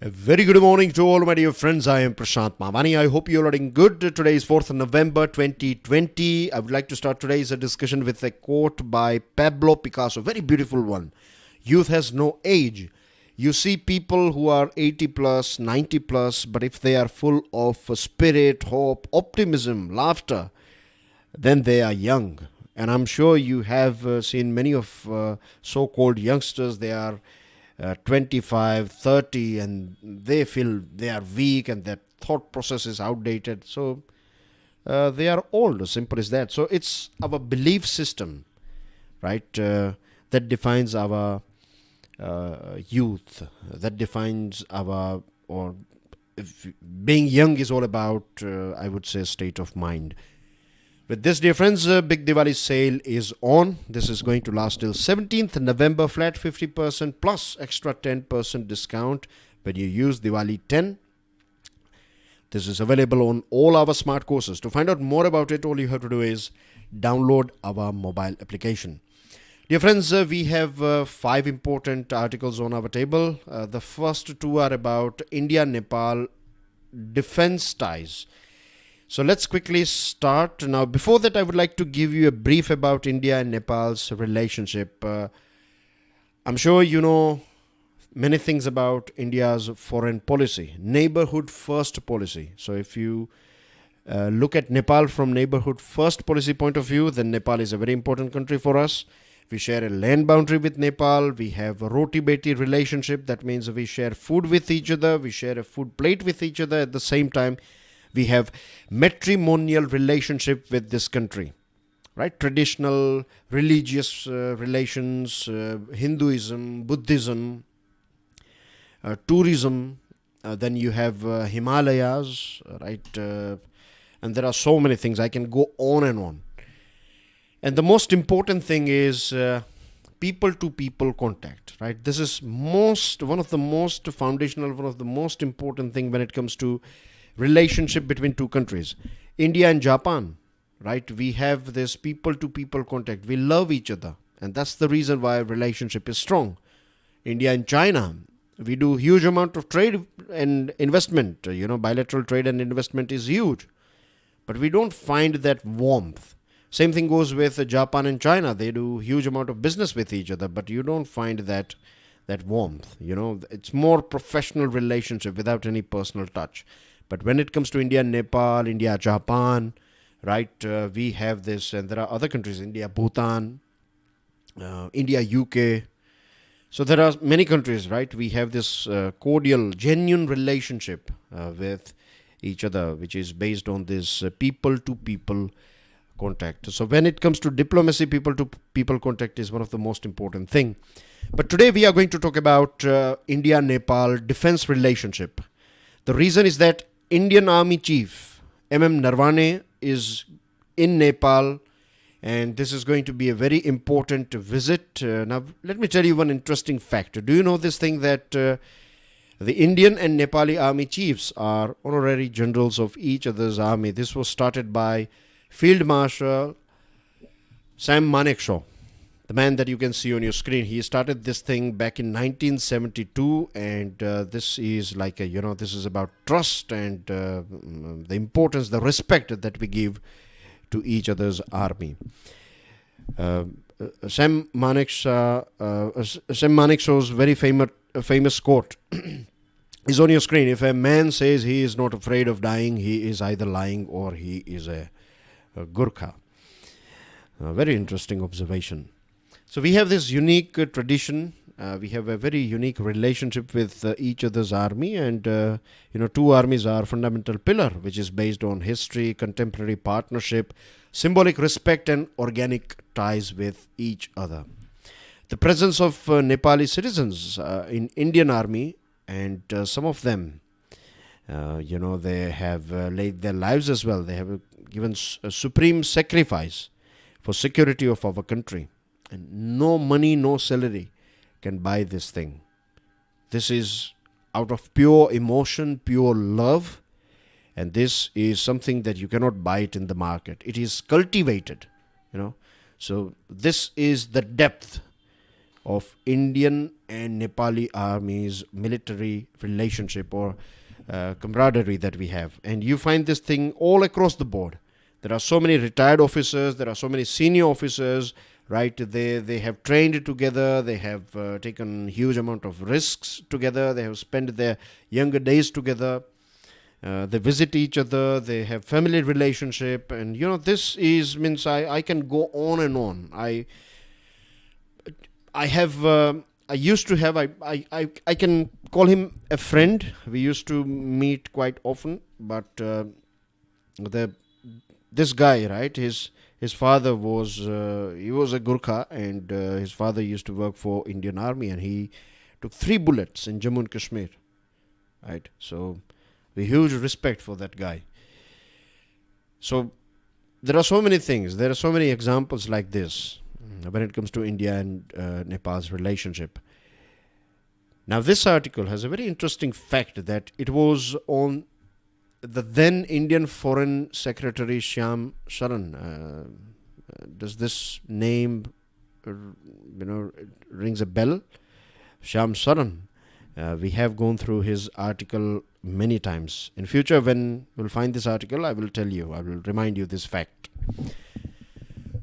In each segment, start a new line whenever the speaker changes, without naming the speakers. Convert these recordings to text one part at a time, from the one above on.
A very good morning to all my dear friends. I am Prashant Mamani. I hope you're doing good. Today is 4th of November 2020. I would like to start today's discussion with a quote by Pablo Picasso. Very beautiful one. Youth has no age. You see people who are 80 plus, 90 plus, but if they are full of spirit, hope, optimism, laughter, then they are young. And I'm sure you have seen many of so-called youngsters. They are 25, 30, and they feel they are weak and their thought process is outdated. So they are old, simple as that. So it's our belief system, right, that defines our youth, that defines our, or if being young is all about, I would say, state of mind. With this, dear friends, Big Diwali sale is on. This is going to last till 17th November. Flat 50% plus extra 10% discount when you use Diwali 10. This is available on all our smart courses. To find out more about it, all you have to do is download our mobile application. Dear friends, we have 5 important articles on our table. The first 2 are about India-Nepal defense ties. So let's quickly start. Now, before that, I would like to give you a brief about India and Nepal's relationship. I'm sure you know many things about India's foreign policy, neighborhood first policy. So if you look at Nepal from neighborhood first policy point of view, then Nepal is a very important country for us. We share a land boundary with Nepal. We have a roti-beti relationship. That means we share food with each other. We share a food plate with each other. At the same time, we have matrimonial relationship with this country, right? Traditional religious relations, Hinduism, Buddhism, tourism. Then you have Himalayas, right? And there are so many things. I can go on and on. And the most important thing is people-to-people contact, right? This is one of the most foundational, one of the most important thing when it comes to relationship between two countries. India and Japan, right? We have this people-to-people contact. We love each other, and that's the reason why our relationship is strong. India and China, we do huge amount of trade and investment. Bilateral trade and investment is huge, but we don't find that warmth. Same thing goes with Japan and China. They do huge amount of business with each other, but you don't find that warmth. It's more professional relationship without any personal touch. But when it comes to India, Nepal, India, Japan, right, we have this, and there are other countries, India, Bhutan, India, UK. So there are many countries, right? We have this cordial, genuine relationship with each other, which is based on this people-to-people contact. So when it comes to diplomacy, people-to-people contact is one of the most important thing. But today we are going to talk about India-Nepal defense relationship. The reason is that Indian Army Chief Narwane is in Nepal, and this is going to be a very important visit. Now, let me tell you one interesting fact. Do you know this thing that the Indian and Nepali Army Chiefs are honorary generals of each other's army? This was started by Field Marshal Sam Manekshaw, the man that you can see on your screen. He started this thing back in 1972, and this is like this is about trust and the importance, the respect that we give to each other's army. Sam Manekshaw's very famous quote is on your screen. If a man says he is not afraid of dying, he is either lying or he is a Gurkha. Very interesting observation. So we have this unique tradition. We have a very unique relationship with each other's army, and two armies are fundamental pillar, which is based on history, contemporary partnership, symbolic respect, and organic ties with each other. The presence of Nepali citizens in Indian army, and some of them, they have laid their lives as well. They have given a supreme sacrifice for security of our country. And no money, no salary can buy this thing. This is out of pure emotion, pure love, and this is something that you cannot buy it in the market. It is cultivated, So this is the depth of Indian and Nepali armies military relationship or camaraderie that we have. And you find this thing all across the board. There are so many retired officers, there are so many senior officers, right? They have trained together, they have taken huge amount of risks together, they have spent their younger days together, they visit each other, they have family relationship, and this is means I can go on and on. I used to have I can call him a friend. We used to meet quite often, but this guy, right? His father was he was a Gurkha, and his father used to work for Indian Army, and he took 3 bullets in Jammu and Kashmir, right? So we huge respect for that guy. So there are so many things. There are so many examples like this when it comes to India and Nepal's relationship. Now, this article has a very interesting fact that it was on the then Indian Foreign Secretary Shyam Saran. Does this name, rings a bell? Shyam Saran. We have gone through his article many times. In future, when we'll find this article, I will tell you, I will remind you this fact.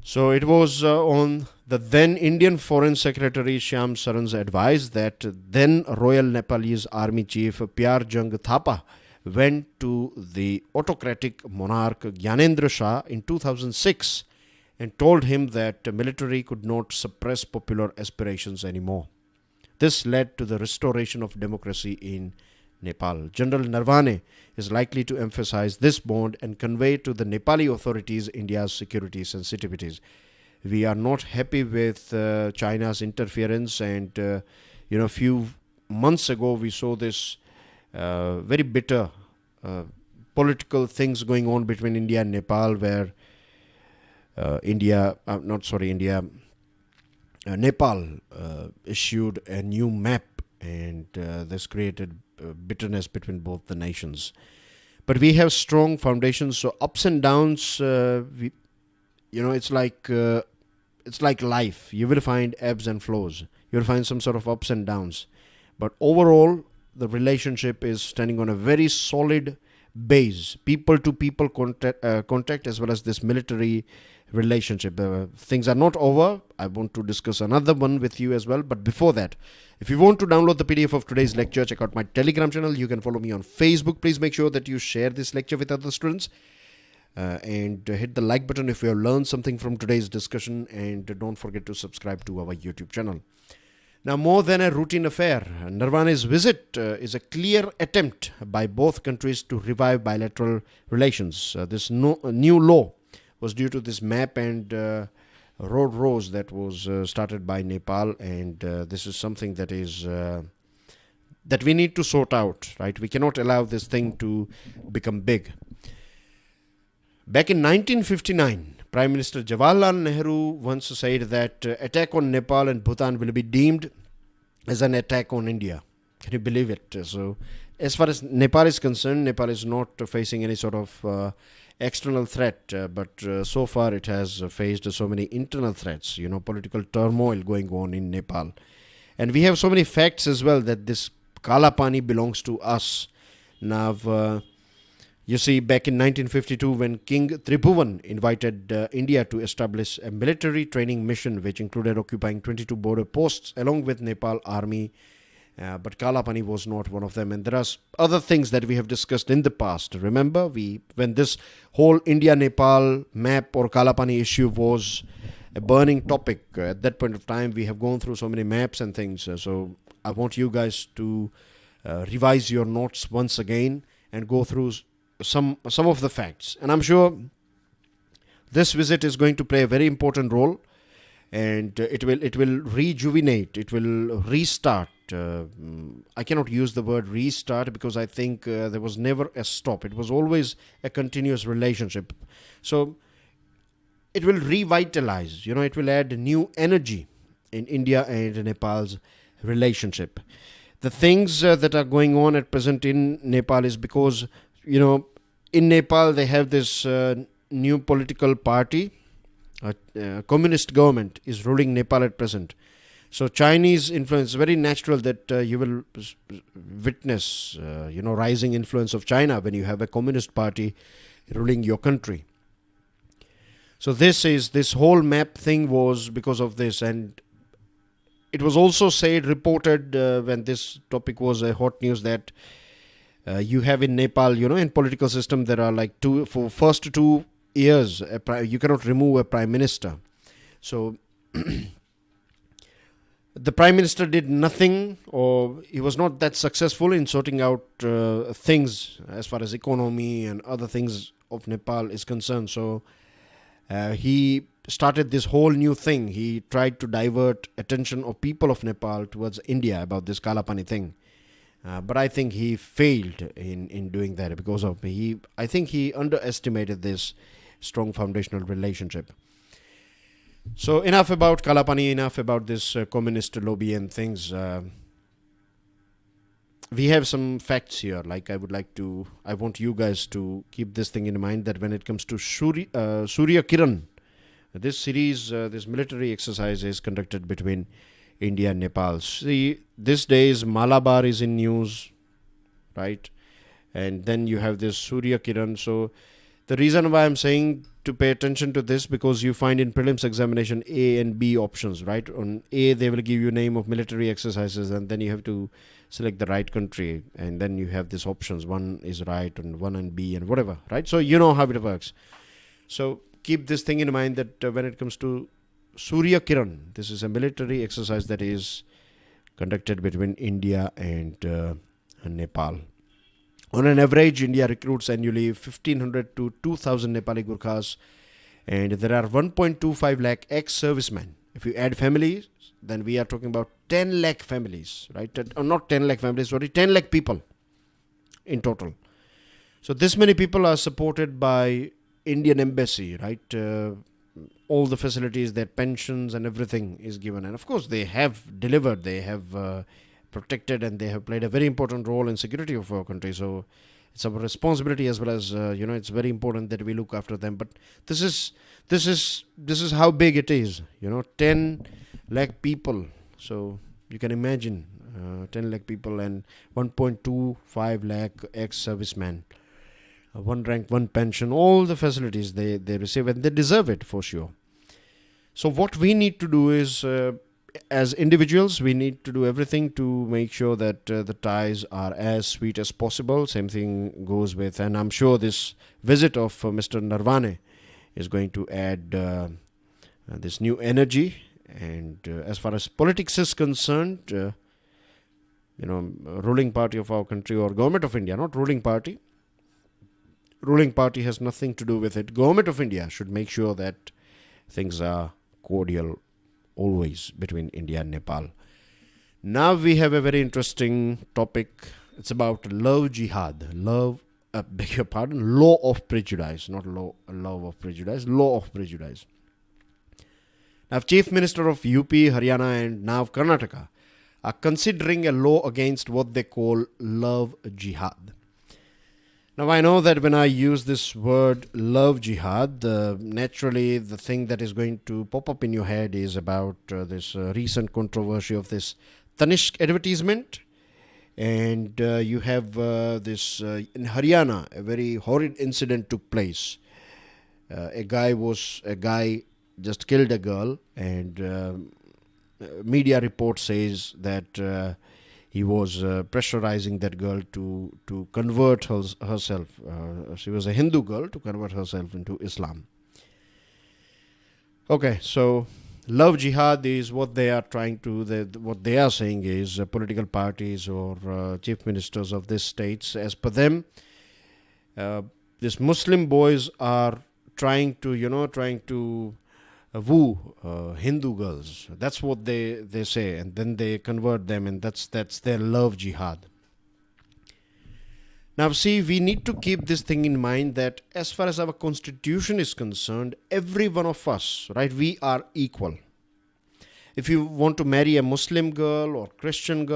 So it was on the then Indian Foreign Secretary Shyam Saran's advice that then Royal Nepalese Army Chief Pyar Jung Thapa went to the autocratic monarch Gyanendra Shah in 2006 and told him that the military could not suppress popular aspirations anymore. This led to the restoration of democracy in Nepal. General Narwane is likely to emphasize this bond and convey to the Nepali authorities India's security sensitivities. We are not happy with China's interference, and a few months ago we saw this very bitter political things going on between India and Nepal, where Nepal issued a new map, and this created bitterness between both the nations. But we have strong foundations, so ups and downs, it's like life. You will find ebbs and flows. You will find some sort of ups and downs. But overall, the relationship is standing on a very solid base, people-to-people contact, as well as this military relationship. Things are not over. I want to discuss another one with you as well. But before that, if you want to download the PDF of today's lecture, check out my Telegram channel. You can follow me on Facebook. Please make sure that you share this lecture with other students. And hit the like button if you have learned something from today's discussion. And don't forget to subscribe to our YouTube channel. Now, more than a routine affair, Narwane's visit is a clear attempt by both countries to revive bilateral relations. This new law was due to this map and road rose that was started by Nepal, and this is something that is that we need to sort out, right? We cannot allow this thing to become big. Back in 1959, Prime Minister Jawaharlal Nehru once said that attack on Nepal and Bhutan will be deemed as an attack on India. Can you believe it? So, as far as Nepal is concerned, Nepal is not facing any sort of external threat, but so far it has faced so many internal threats, political turmoil going on in Nepal. And we have so many facts as well that this Kala Pani belongs to us. Now, you see, back in 1952, when King Tribhuvan invited India to establish a military training mission, which included occupying 22 border posts along with Nepal army, but Kala Pani was not one of them. And there are other things that we have discussed in the past. Remember, when this whole India-Nepal map or Kala Pani issue was a burning topic, at that point of time, we have gone through so many maps and things. So I want you guys to revise your notes once again and go through some of the facts. And I'm sure this visit is going to play a very important role, and it will rejuvenate, it will restart. I cannot use the word restart because I think there was never a stop. It was always a continuous relationship. So it will revitalize, it will add new energy in India and Nepal's relationship. The things that are going on at present in Nepal is because, in Nepal they have this new political party. Communist government is ruling Nepal at present. So Chinese influence, very natural that you will witness, rising influence of China when you have a communist party ruling your country. So this whole map thing was because of this, and it was also reported when this topic was a hot news that you have in Nepal, in political system there are like for first 2 years you cannot remove a prime minister. So the prime minister did nothing, or he was not that successful in sorting out things as far as economy and other things of Nepal is concerned. So he started this whole new thing. He tried to divert attention of people of Nepal towards India about this Kalapani thing. But I think he failed in doing that because I think he underestimated this strong foundational relationship. So enough about Kalapani, enough about this communist lobby and things. We have some facts here. Like I want you guys to keep this thing in mind, that when it comes to Surya Kiran, this series, this military exercise is conducted between India and Nepal. See, these days Malabar is in news, right? And then you have this Surya Kiran. So the reason why I'm saying to pay attention to this, because you find in prelims examination A and B options, right? On A, they will give you name of military exercises, and then you have to select the right country, and then you have these options. One is right, and one and B, and whatever, right? So you know how it works. So keep this thing in mind, that when it comes to Surya Kiran, this is a military exercise that is conducted between India and Nepal. On an average, India recruits annually 1,500 to 2,000 Nepali Gurkhas, and there are 1.25 lakh ex-servicemen. If you add families, then we are talking about 10 lakh families, right? Not 10 lakh families, sorry, 10 lakh people in total. So this many people are supported by Indian embassy, right? All the facilities, their pensions and everything is given. And of course, they have delivered, they have protected, and they have played a very important role in security of our country. So it's our responsibility, as well as it's very important that we look after them. But this is how big it is, 10 lakh people. So you can imagine 10 lakh people and 1.25 lakh ex-servicemen, one rank, one pension, all the facilities they receive, and they deserve it for sure. So what we need to do is, as individuals, we need to do everything to make sure that the ties are as sweet as possible. Same thing goes with, and I'm sure this visit of Mr. Narvane is going to add this new energy. And as far as politics is concerned, ruling party of our country, or government of India, not ruling party. Ruling party has nothing to do with it. Government of India should make sure that things are cordial always between India and Nepal. Now we have a very interesting topic. It's about love jihad. Law of prejudice, not love of prejudice, law of prejudice. Now, Chief Minister of UP, Haryana and now Karnataka are considering a law against what they call love jihad. Now, I know that when I use this word love jihad, naturally the thing that is going to pop up in your head is about this recent controversy of this Tanishq advertisement. And you have this in Haryana, a very horrid incident took place. A guy just killed a girl, and media report says that he was pressurizing that girl to convert herself. She was a Hindu girl, to convert herself into Islam. Okay, so love jihad is what they are trying to, what they are saying is political parties or chief ministers of these states, as per them, these Muslim boys are trying to woo Hindu girls. That's what they say, and then they convert them, and that's their love jihad. Now see, we need to keep this thing in mind, that as far as our constitution is concerned, every one of us, right, we are equal. If you want to marry a Muslim girl or Christian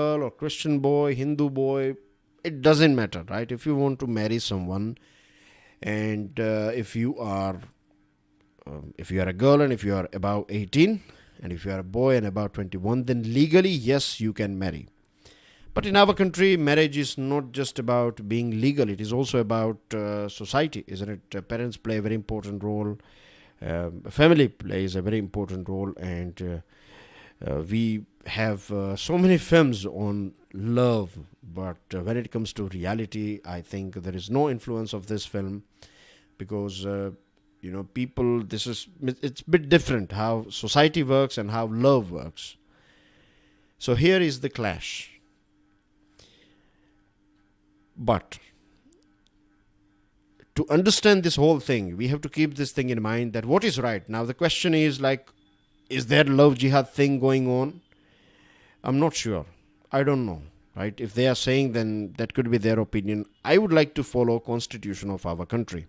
boy, Hindu boy, it doesn't matter, right? If you want to marry someone, and if you are a girl and if you are above 18, and if you are a boy and about 21, then legally, yes, you can marry. But in our country, marriage is not just about being legal. It is also about society, isn't it? Parents play a very important role. Family plays a very important role. And we have so many films on love. But when it comes to reality, I think there is no influence of this film. Because, people, it's a bit different how society works and how love works. So here is the clash. But to understand this whole thing, we have to keep this thing in mind, that what is right. Now the question is like, is there love jihad thing going on? I'm not sure. I don't know. Right? If they are saying, then that could be their opinion. I would like to follow constitution of our country.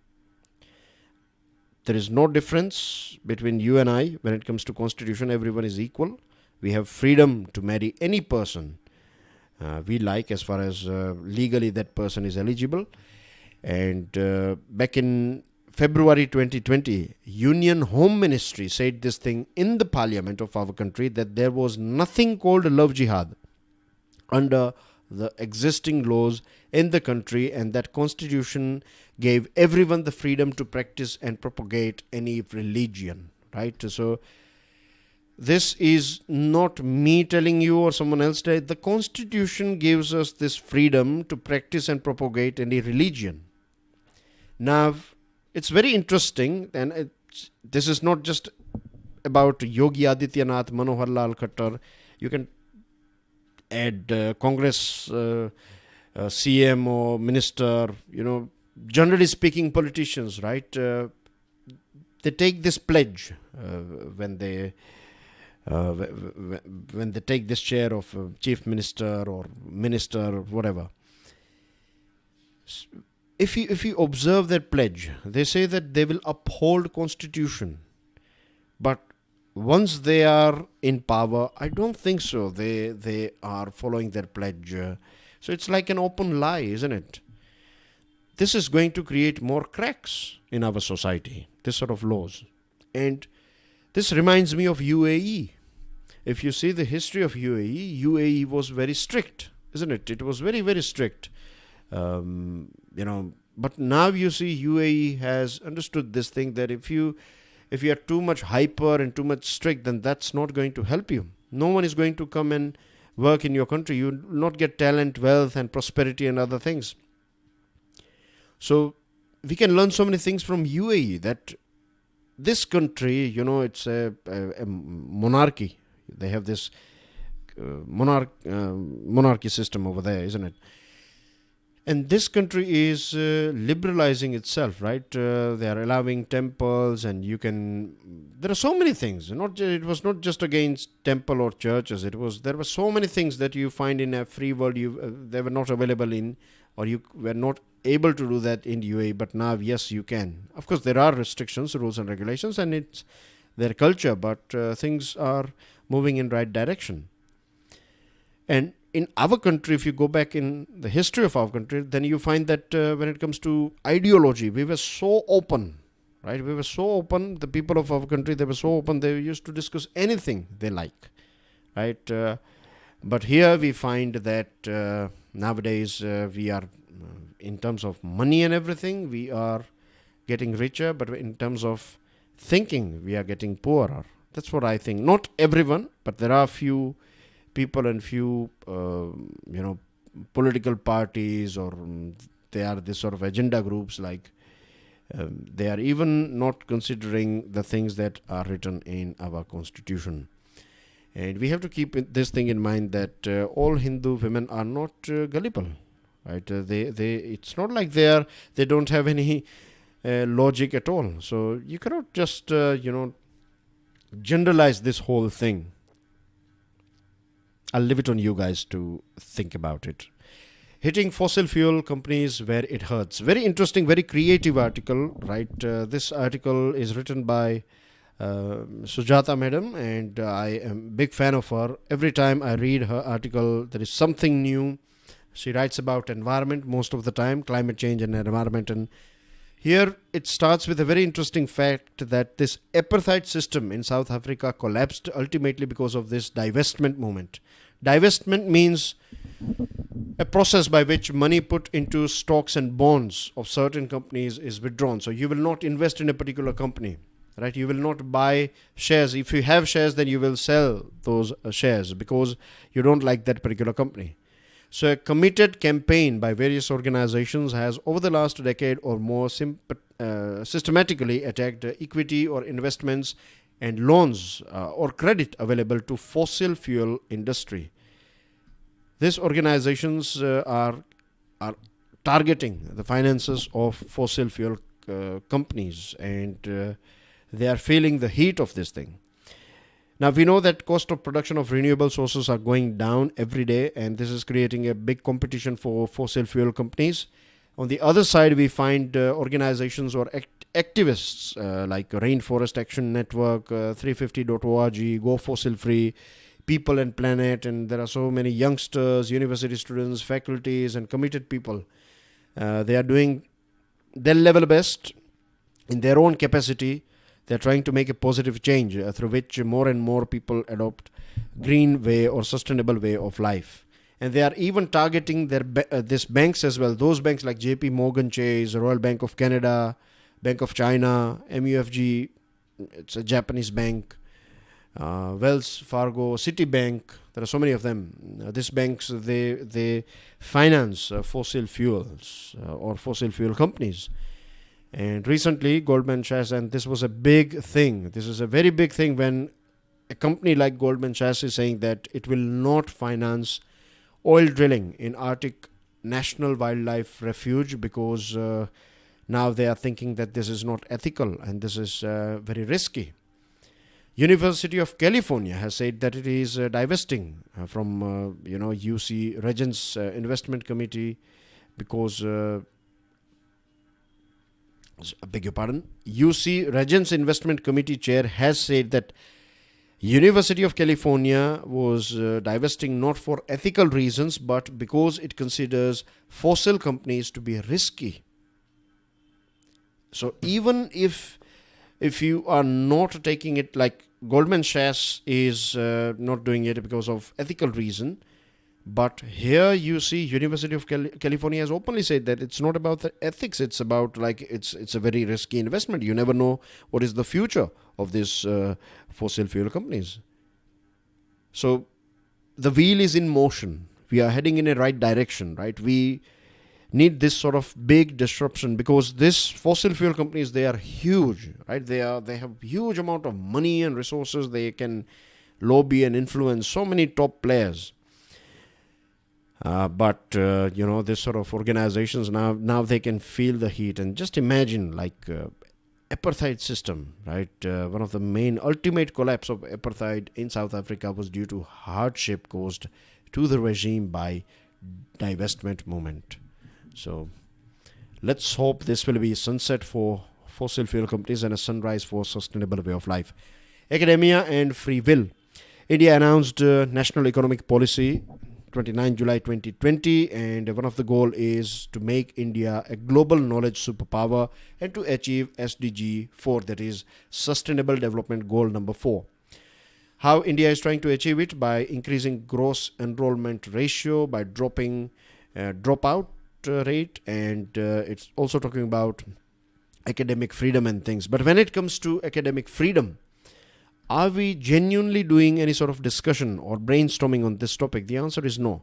There is no difference between you and I when it comes to constitution. Everyone is equal. We have freedom to marry any person we like, as far as legally that person is eligible. And back in February 2020, Union Home Ministry said this thing in the parliament of our country, that there was nothing called love jihad under the existing laws in the country, and that constitution gave everyone the freedom to practice and propagate any religion, right? So this is not me telling you or someone else. The constitution gives us this freedom to practice and propagate any religion. Now, it's very interesting, and this is not just about Yogi Adityanath, Manohar Lal Khattar. You can add Congress CM or minister, generally speaking, politicians, right? They take this pledge when they take this chair of chief minister or minister or whatever. If you observe their pledge, they say that they will uphold constitution. But once they are in power, I don't think so. They are following their pledge. So it's like an open lie, isn't it? This is going to create more cracks in our society, this sort of laws. And this reminds me of UAE. If you see the history of UAE was very strict, isn't it? It was very, very strict. But now you see UAE has understood this thing, that if you are too much hyper and too much strict, then that's not going to help you. No one is going to come and work in your country. You will not get talent, wealth and prosperity and other things. So we can learn so many things from UAE, that this country, it's a monarchy. They have this monarchy system over there, isn't it? And this country is liberalizing itself, right? They are allowing temples, and there are so many things. It was not just against temple or churches. There were so many things that you find in a free world they were not available in, or you were not able to do that in UAE. But now, yes, you can. Of course, there are restrictions, rules and regulations, and it's their culture. But things are moving in right direction. And in our country, if you go back in the history of our country, then you find that when it comes to ideology, we were so open, right? We were so open. The people of our country, they were so open. They used to discuss anything they like, right? But here we find that nowadays we are, in terms of money and everything, we are getting richer. But in terms of thinking, we are getting poorer. That's what I think. Not everyone, but there are few people and few political parties, or they are this sort of agenda groups, like they are even not considering the things that are written in our constitution. And we have to keep this thing in mind, that all Hindu women are not gullible, right? It's not like they don't have any logic at all. So you cannot just generalize this whole thing. I'll leave it on you guys to think about it. Hitting fossil fuel companies where it hurts. Very interesting, very creative article, right? This article is written by Sujata madam, and I am a big fan of her. Every time I read her article, there is something new. She writes about environment most of the time, climate change and environment. And Here it starts with a very interesting fact that this apartheid system in South Africa collapsed ultimately because of this divestment movement. Divestment means a process by which money put into stocks and bonds of certain companies is withdrawn. So you will not invest in a particular company, right? You will not buy shares. If you have shares, then you will sell those shares because you don't like that particular company. So a committed campaign by various organizations has over the last decade or more systematically attacked equity or investments and loans or credit available to fossil fuel industry. These organizations are targeting the finances of fossil fuel companies, and they are feeling the heat of this thing. Now, we know that cost of production of renewable sources are going down every day, and this is creating a big competition for fossil fuel companies. On the other side, we find organizations or activists like Rainforest Action Network, 350.org, Go Fossil Free, People and Planet, and there are so many youngsters, university students, faculties, and committed people. They are doing their level best in their own capacity. They're trying to make a positive change through which more and more people adopt green way or sustainable way of life. And they are even targeting these banks as well. Those banks like JP Morgan Chase, Royal Bank of Canada, Bank of China, MUFG, it's a Japanese bank, Wells Fargo, Citibank. There are so many of them. These banks, they finance fossil fuels or fossil fuel companies. And recently, Goldman Sachs, and this was a big thing. This is a very big thing when a company like Goldman Sachs is saying that it will not finance oil drilling in Arctic National Wildlife Refuge because now they are thinking that this is not ethical and this is very risky. University of California has said that it is divesting from UC Regents Investment Committee because I beg your pardon, UC Regents Investment Committee chair has said that University of California was divesting not for ethical reasons but because it considers fossil companies to be risky. So even if you are not taking it like Goldman Sachs is not doing it because of ethical reason, but here you see University of California has openly said that it's not about the ethics, it's about like it's a very risky investment. You never know what is the future of these fossil fuel companies. So the wheel is in motion. We are heading in a right direction, right? We need this sort of big disruption because these fossil fuel companies, they are huge, right? They have huge amount of money and resources. They can lobby and influence so many top players. But this sort of organizations now they can feel the heat. And just imagine like apartheid system, right? One of the main ultimate collapse of apartheid in South Africa was due to hardship caused to the regime by divestment movement. So let's hope this will be a sunset for fossil fuel companies and a sunrise for sustainable way of life. Academia and free will. India announced National Economic Policy 29 July 2020, and one of the goal is to make India a global knowledge superpower and to achieve SDG 4, that is Sustainable Development Goal number 4. How India is trying to achieve it? By increasing gross enrollment ratio, by dropping dropout rate, and it's also talking about academic freedom and things. But when it comes to academic freedom, are we genuinely doing any sort of discussion or brainstorming on this topic? The answer is no.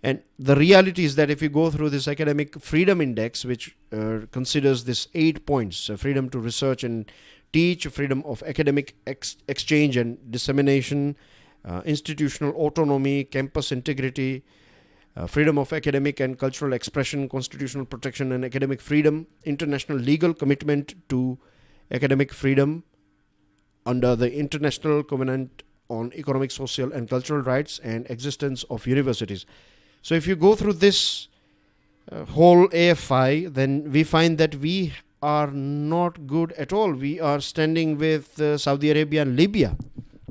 And the reality is that if you go through this academic freedom index, which considers this 8 points, freedom to research and teach, freedom of academic exchange and dissemination, institutional autonomy, campus integrity, freedom of academic and cultural expression, constitutional protection and academic freedom, international legal commitment to academic freedom, under the International Covenant on Economic, Social and Cultural Rights and existence of universities. So if you go through this whole AFI, then we find that we are not good at all. We are standing with Saudi Arabia and Libya.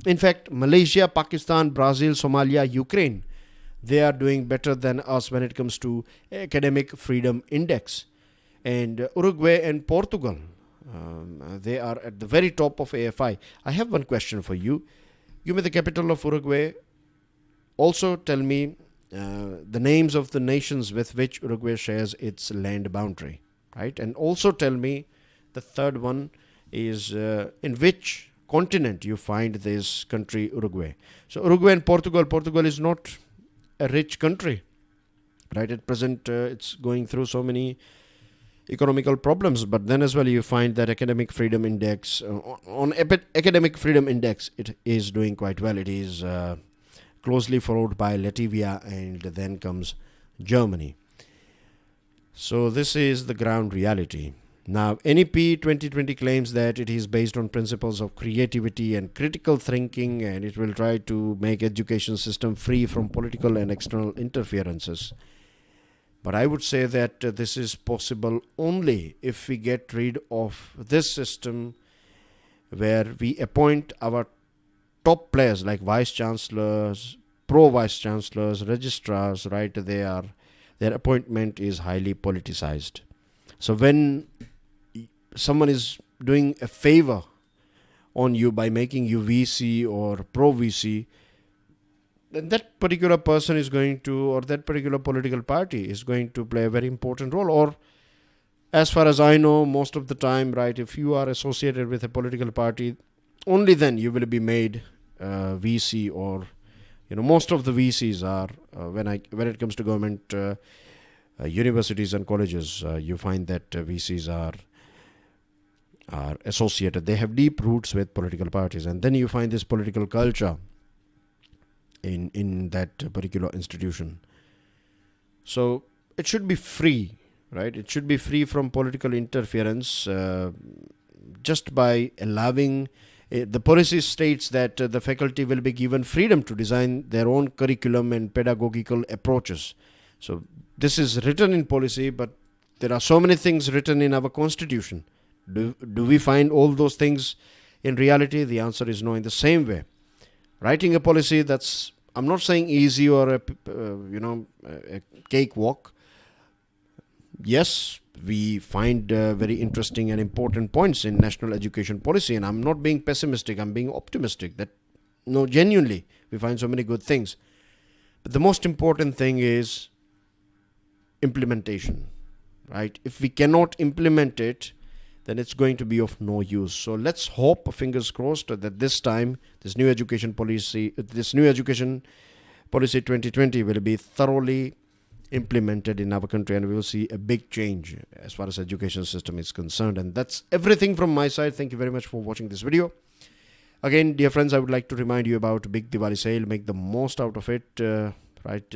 In fact, Malaysia, Pakistan, Brazil, Somalia, Ukraine, they are doing better than us when it comes to academic freedom index. And Uruguay and Portugal, they are at the very top of AFI. I have one question for you. Give me the capital of Uruguay. Also tell me the names of the nations with which Uruguay shares its land boundary, right? And also tell me the third one is in which continent you find this country Uruguay. So Uruguay and Portugal. Portugal is not a rich country, right? At present, it's going through so many economical problems, but then as well you find that academic freedom index academic freedom index, it is doing quite well. It is closely followed by Latvia, and then comes Germany. So this is the ground reality. Now, NEP 2020 claims that it is based on principles of creativity and critical thinking, and it will try to make education system free from political and external interferences. But I would say that this is possible only if we get rid of this system where we appoint our top players like vice chancellors, pro vice chancellors, registrars, right? Their appointment is highly politicized. So when someone is doing a favor on you by making you VC or pro VC, then that particular person is going to, or that particular political party is going to play a very important role. Or as far as I know, most of the time, right, if you are associated with a political party, only then you will be made VC, or most of the VCs are when it comes to government universities and colleges, you find that VCs are associated. They have deep roots with political parties, and then you find this political culture in that particular institution. So it should be free, right? It should be free from political interference, just by allowing the policy states that the faculty will be given freedom to design their own curriculum and pedagogical approaches. So this is written in policy, but there are so many things written in our constitution. Do we find all those things in reality? The answer is no. In the same way, writing a policy, that's, I'm not saying easy or a cakewalk. Yes, we find very interesting and important points in national education policy, and I'm not being pessimistic, I'm being optimistic that genuinely we find so many good things. But the most important thing is implementation, right? If we cannot implement it, then it's going to be of no use. So let's hope, fingers crossed, that this time this new education policy 2020 will be thoroughly implemented in our country, and we will see a big change as far as education system is concerned. And that's everything from my side. Thank you very much for watching this video. Again, dear friends, I would like to remind you about big Diwali sale. Make the most out of it, right?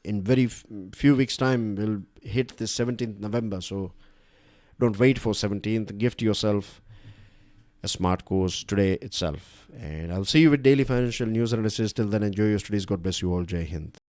In very few weeks time we'll hit the 17th November, so don't wait for 17th. Gift yourself a smart course today itself. And I'll see you with daily financial news analysis. Till then, enjoy your studies. God bless you all. Jai Hind.